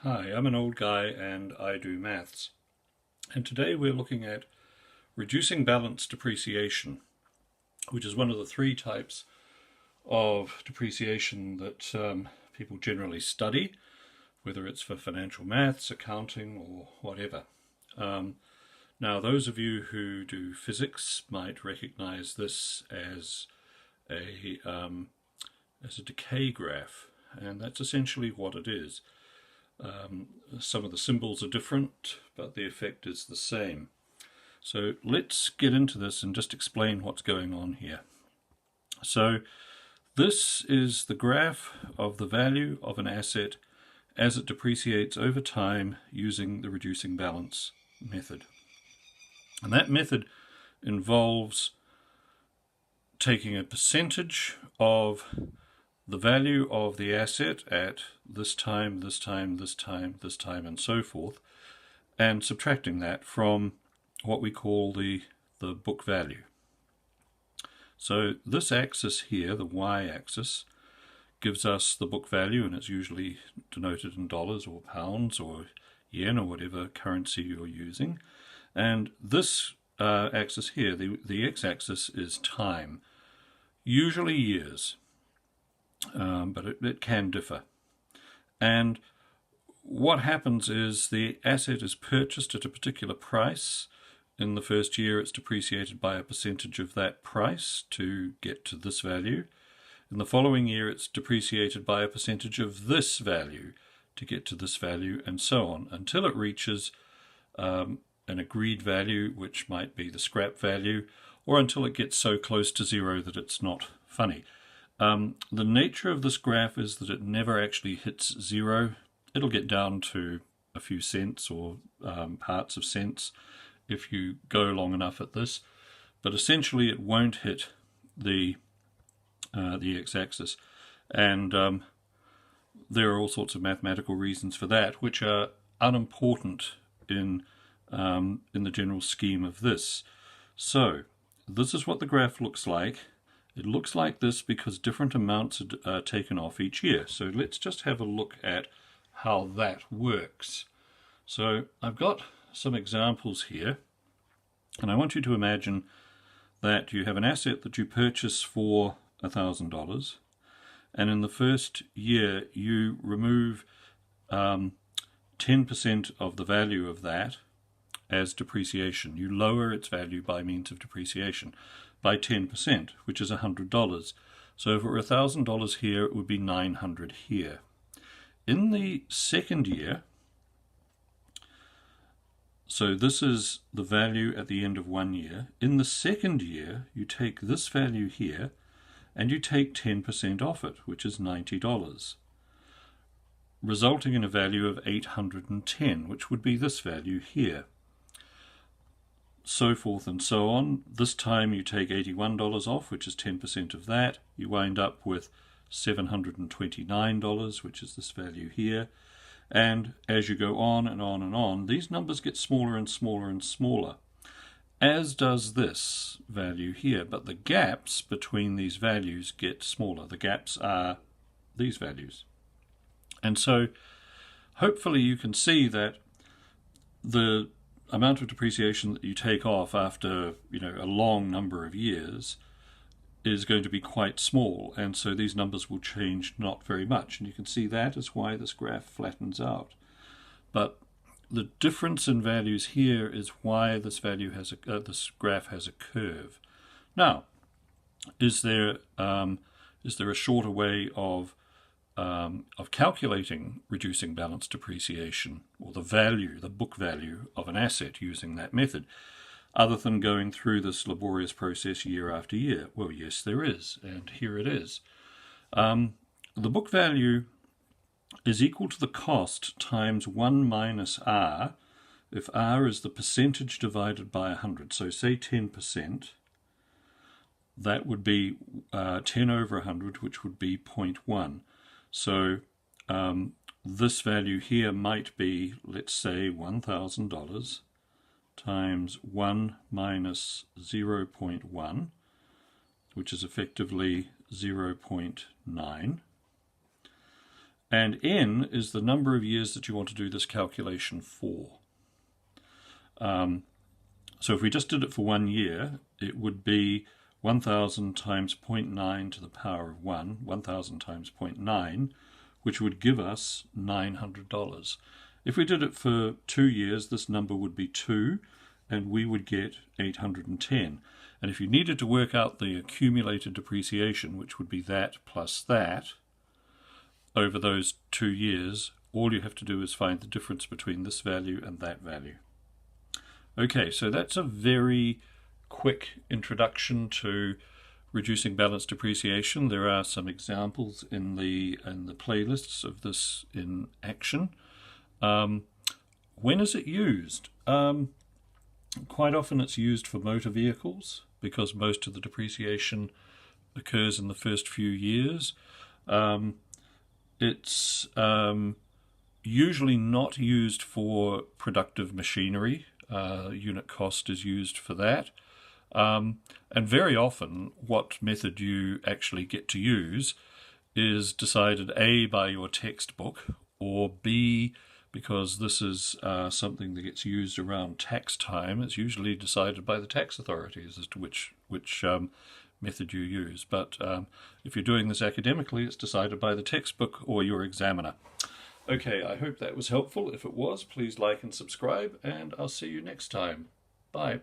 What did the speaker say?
Hi, I'm an old guy and I do maths. And today we're looking at reducing balance depreciation, which is one of the three types of depreciation that people generally study, whether it's for financial maths, accounting, or whatever. Now, those of you who do physics might recognize this a as a decay graph, and that's essentially what it is. Some of the symbols are different, but the effect is the same. So let's get into this and just explain what's going on here. So this is the graph of the value of an asset as it depreciates over time using the reducing balance method. And that method involves taking a percentage of the value of the asset at this time, this time, this time, this time, and so forth, and subtracting that from what we call the book value. So this axis here, the y-axis, gives us the book value, and it's usually denoted in dollars or pounds or yen or whatever currency you're using. And this axis here, the x-axis, is time, usually years. But it can differ. And what happens is the asset is purchased at a particular price. In the first year it's depreciated by a percentage of that price to get to this value. In the following year it's depreciated by a percentage of this value to get to this value, and so on, until it reaches an agreed value, which might be the scrap value, or until it gets so close to zero that it's not funny. The nature of this graph is that it never actually hits zero. It'll get down to a few cents or parts of cents if you go long enough at this, but essentially it won't hit the x-axis, and there are all sorts of mathematical reasons for that, which are unimportant in the general scheme of this. So this is what the graph looks like. It looks like this because different amounts are taken off each year. So let's just have a look at how that works. So I've got some examples here, and I want you to imagine that you have an asset that you purchase for $1,000, and in the first year you remove 10% of the value of that as depreciation. You lower its value by means of depreciation by 10%, which is $100. So if it were $1,000 here, it would be $900 here. In the second year, so this is the value at the end of 1 year. In the second year, you take this value here and you take 10% off it, which is $90, resulting in a value of $810, which would be this value here. So forth and so on. This time you take $81 off, which is 10% of that. You wind up with $729, which is this value here. And as you go on and on and on, these numbers get smaller and smaller and smaller, as does this value here. But the gaps between these values get smaller. The gaps are these values. And so hopefully you can see that the amount of depreciation that you take off after a long number of years is going to be quite small, and so these numbers will change not very much, and you can see that is why this graph flattens out. But the difference in values here is why this graph has a curve. Now, is there a shorter way of calculating reducing balance depreciation, or the book value of an asset using that method, other than going through this laborious process year after year? Well, yes, there is, and here it is. The book value is equal to the cost times 1 minus R, if R is the percentage divided by 100. So say 10%, that would be 10 over 100, which would be 0.1. So this value here might be, let's say, $1,000 times 1 minus 0.1, which is effectively 0.9. And n is the number of years that you want to do this calculation for. So if we just did it for 1 year, it would be 1000 times 0.9 to the power of 1, 1000 times 0.9, which would give us $900. If we did it for 2 years, this number would be 2, and we would get 810. And if you needed to work out the accumulated depreciation, which would be that plus that, over those 2 years, all you have to do is find the difference between this value and that value. Okay, so that's a very quick introduction to reducing balance depreciation. There are some examples in the playlists of this in action. When is it used? Quite often it's used for motor vehicles because most of the depreciation occurs in the first few years. It's usually not used for productive machinery. Unit cost is used for that. And very often what method you actually get to use is decided A, by your textbook, or B, because this is something that gets used around tax time. It's usually decided by the tax authorities as to which method you use. But if you're doing this academically, it's decided by the textbook or your examiner. Okay, I hope that was helpful. If it was, please like and subscribe, and I'll see you next time. Bye.